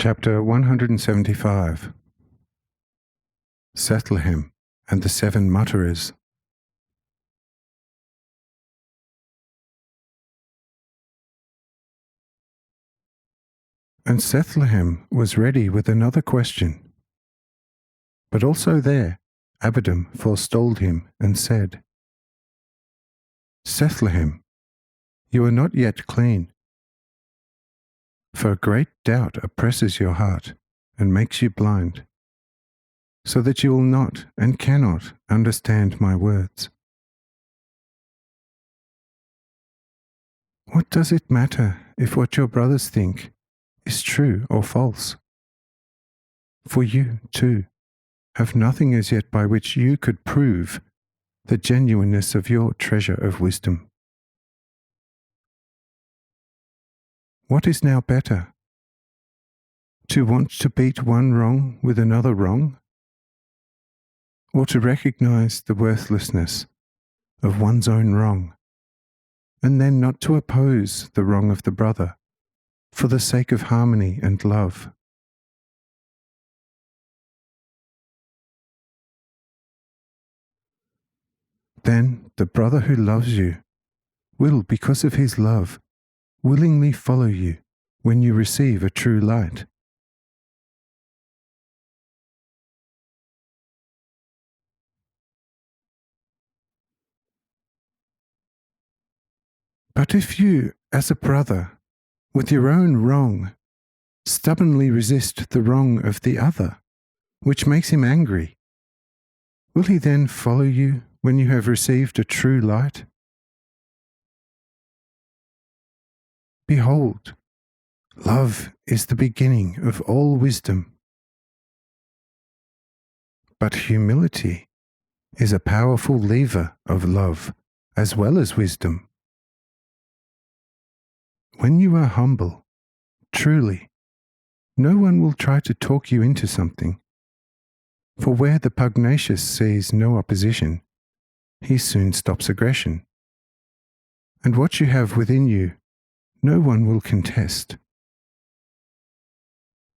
Chapter 175. Sethlehem and the Seven Mutterers. And Sethlehem was ready with another question. But also there Abiram forestalled him and said, Sethlehem, you are not yet clean. For a great doubt oppresses your heart and makes you blind, so that you will not and cannot understand my words. What does it matter if what your brothers think is true or false? For you, too, have nothing as yet by which you could prove the genuineness of your treasure of wisdom. What is now better? To want to beat one wrong with another wrong? Or to recognize the worthlessness of one's own wrong, and then not to oppose the wrong of the brother for the sake of harmony and love? Then the brother who loves you will, because of his love, willingly follow you when you receive a true light. But if you, as a brother, with your own wrong, stubbornly resist the wrong of the other, which makes him angry, will he then follow you when you have received a true light? Behold, love is the beginning of all wisdom. But humility is a powerful lever of love as well as wisdom. When you are humble, truly, no one will try to talk you into something, for where the pugnacious sees no opposition, he soon stops aggression. And what you have within you, no one will contest.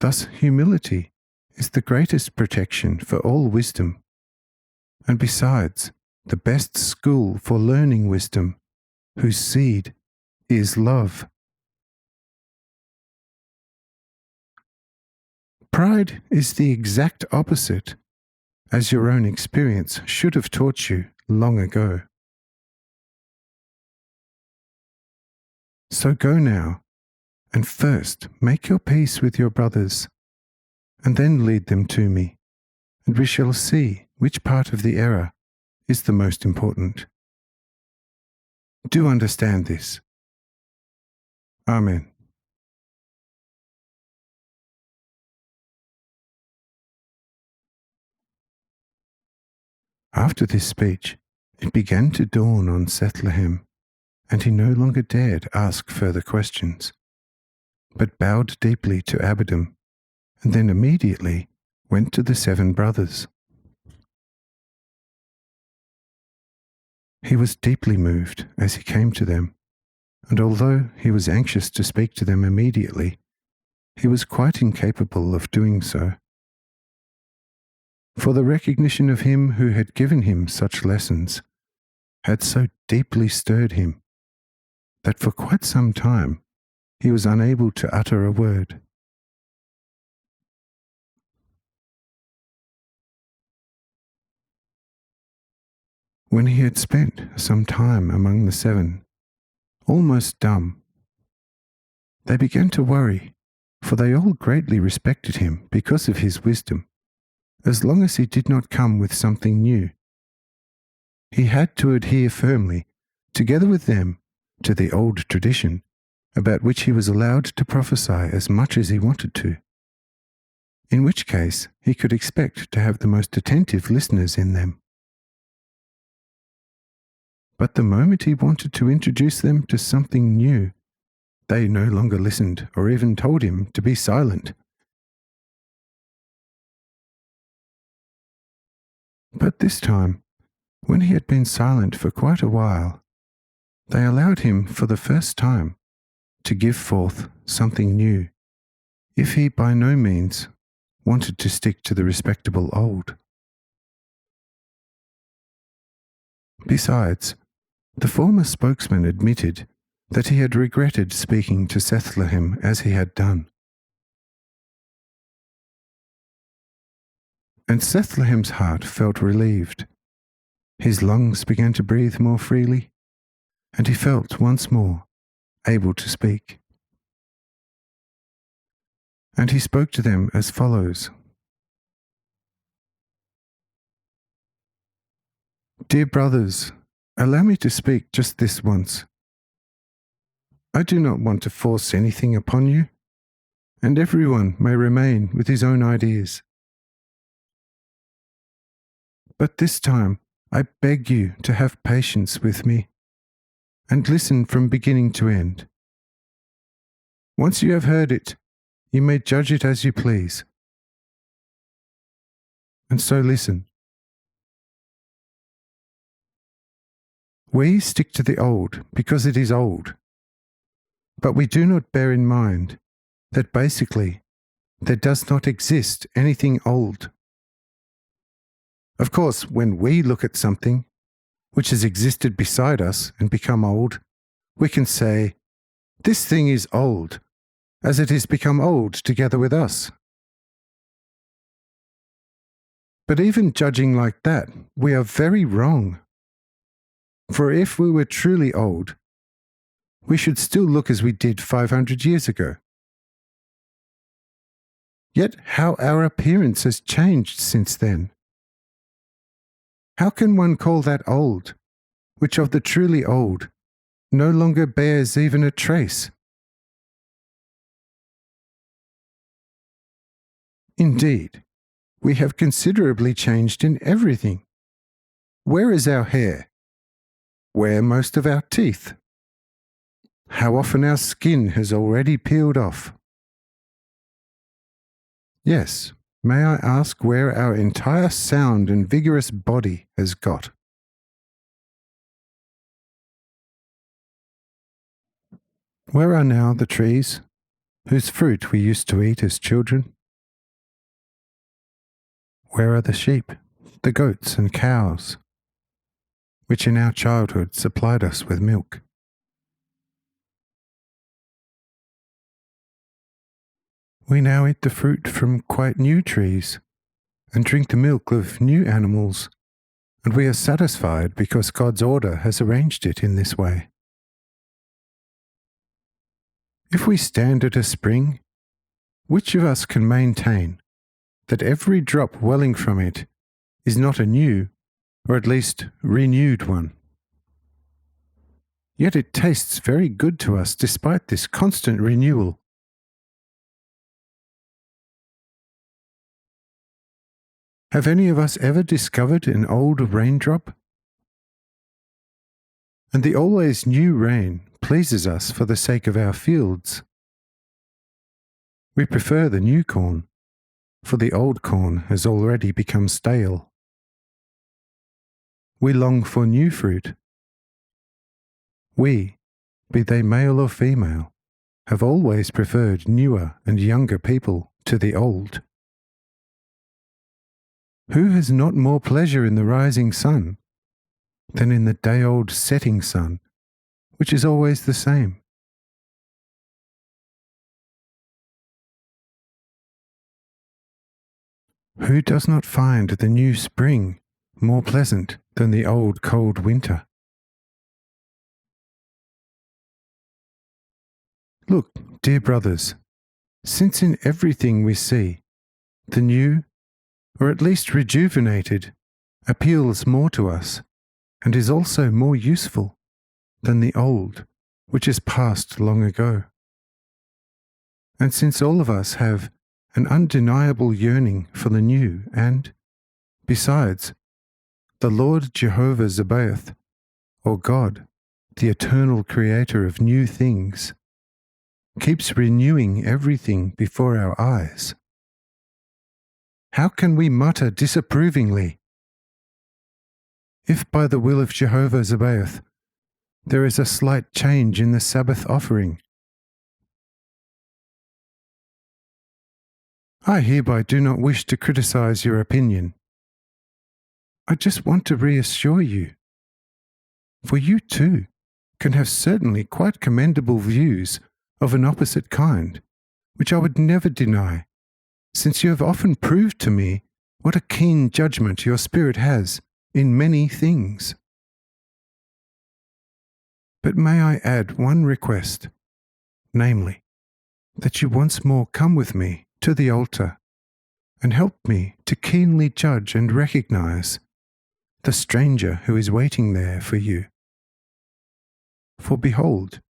Thus humility is the greatest protection for all wisdom, and besides, the best school for learning wisdom, whose seed is love. Pride is the exact opposite, as your own experience should have taught you long ago. So go now, and first make your peace with your brothers, and then lead them to me, and we shall see which part of the error is the most important. Do understand this. Amen. After this speech, it began to dawn on Sethlehem, and he no longer dared ask further questions, but bowed deeply to Abiram, and then immediately went to the 7 brothers. He was deeply moved as he came to them, and although he was anxious to speak to them immediately, he was quite incapable of doing so. For the recognition of him who had given him such lessons had so deeply stirred him that for quite some time he was unable to utter a word. When he had spent some time among the 7, almost dumb, they began to worry, for they all greatly respected him because of his wisdom, as long as he did not come with something new. He had to adhere firmly, together with them, to the old tradition, about which he was allowed to prophesy as much as he wanted to, in which case he could expect to have the most attentive listeners in them. But the moment he wanted to introduce them to something new, they no longer listened or even told him to be silent. But this time, when he had been silent for quite a while, they allowed him for the first time to give forth something new, if he by no means wanted to stick to the respectable old. Besides, the former spokesman admitted that he had regretted speaking to Sethlehem as he had done. And Sethlehem's heart felt relieved. His lungs began to breathe more freely, and he felt once more able to speak. And he spoke to them as follows. Dear brothers, allow me to speak just this once. I do not want to force anything upon you, and everyone may remain with his own ideas. But this time I beg you to have patience with me, and listen from beginning to end. Once you have heard it, you may judge it as you please. And so listen. We stick to the old because it is old, but we do not bear in mind that basically there does not exist anything old. Of course, when we look at something which has existed beside us and become old, we can say, this thing is old, as it has become old together with us. But even judging like that, we are very wrong. For if we were truly old, we should still look as we did 500 years ago. Yet how our appearance has changed since then. How can one call that old, which of the truly old no longer bears even a trace? Indeed, we have considerably changed in everything. Where is our hair? Where most of our teeth? How often our skin has already peeled off? Yes, may I ask where our entire sound and vigorous body has got? Where are now the trees whose fruit we used to eat as children? Where are the sheep, the goats and cows, which in our childhood supplied us with milk? We now eat the fruit from quite new trees and drink the milk of new animals, and we are satisfied because God's order has arranged it in this way. If we stand at a spring, which of us can maintain that every drop welling from it is not a new, or at least renewed one? Yet it tastes very good to us despite this constant renewal. Have any of us ever discovered an old raindrop? And the always new rain pleases us for the sake of our fields. We prefer the new corn, for the old corn has already become stale. We long for new fruit. We, be they male or female, have always preferred newer and younger people to the old. Who has not more pleasure in the rising sun than in the day-old setting sun, which is always the same? Who does not find the new spring more pleasant than the old cold winter? Look, dear brothers, since in everything we see, the new, or at least rejuvenated, appeals more to us, and is also more useful than the old, which is passed long ago. And since all of us have an undeniable yearning for the new, and, besides, the Lord Jehovah Zebaoth, or God, the eternal creator of new things, keeps renewing everything before our eyes, how can we mutter disapprovingly? If by the will of Jehovah Zebaoth there is a slight change in the Sabbath offering, I hereby do not wish to criticize your opinion. I just want to reassure you. For you too can have certainly quite commendable views of an opposite kind, which I would never deny, since you have often proved to me what a keen judgment your spirit has in many things. But may I add one request, namely, that you once more come with me to the altar and help me to keenly judge and recognize the stranger who is waiting there for you. For behold,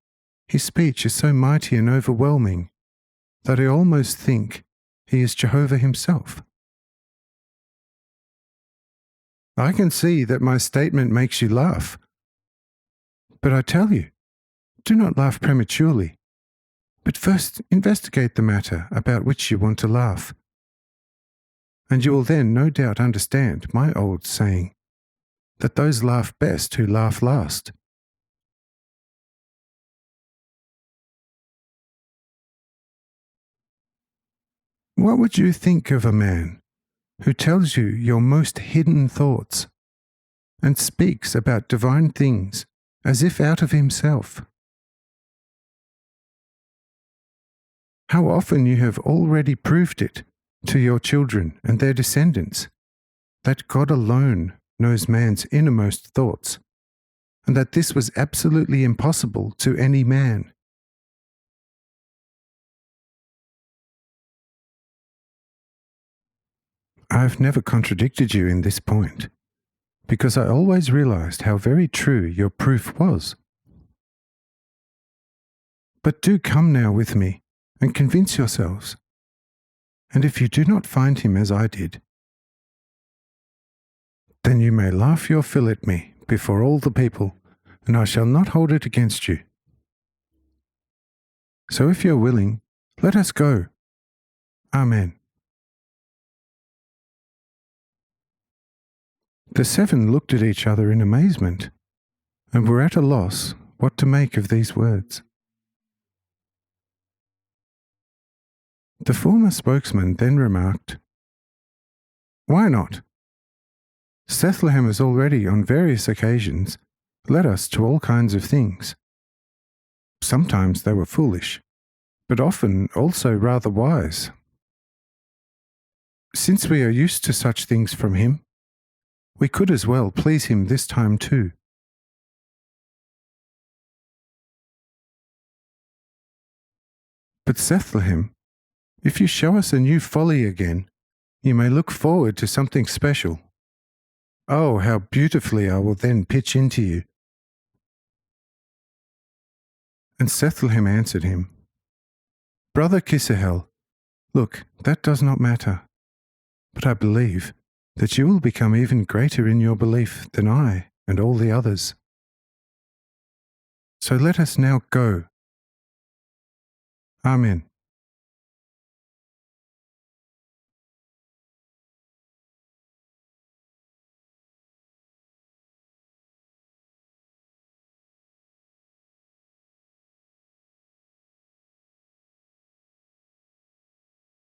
his speech is so mighty and overwhelming that I almost think he is Jehovah himself. I can see that my statement makes you laugh, but I tell you, do not laugh prematurely, but first investigate the matter about which you want to laugh, and you will then no doubt understand my old saying, that those laugh best who laugh last. What would you think of a man who tells you your most hidden thoughts and speaks about divine things as if out of himself? How often you have already proved it to your children and their descendants that God alone knows man's innermost thoughts, and that this was absolutely impossible to any man. I have never contradicted you in this point, because I always realized how very true your proof was. But do come now with me and convince yourselves, and if you do not find him as I did, then you may laugh your fill at me before all the people, and I shall not hold it against you. So if you're willing, let us go. Amen. The 7 looked at each other in amazement, and were at a loss what to make of these words. The former spokesman then remarked, "Why not? Bethlehem has already on various occasions led us to all kinds of things. Sometimes they were foolish, but often also rather wise. Since we are used to such things from him, we could as well please him this time too." But Bethlehem, if you show us a new folly again, you may look forward to something special. Oh, how beautifully I will then pitch into you. And Bethlehem answered him, "Brother Kisahel, look, that does not matter, but I believe that you will become even greater in your belief than I and all the others. So let us now go. Amen."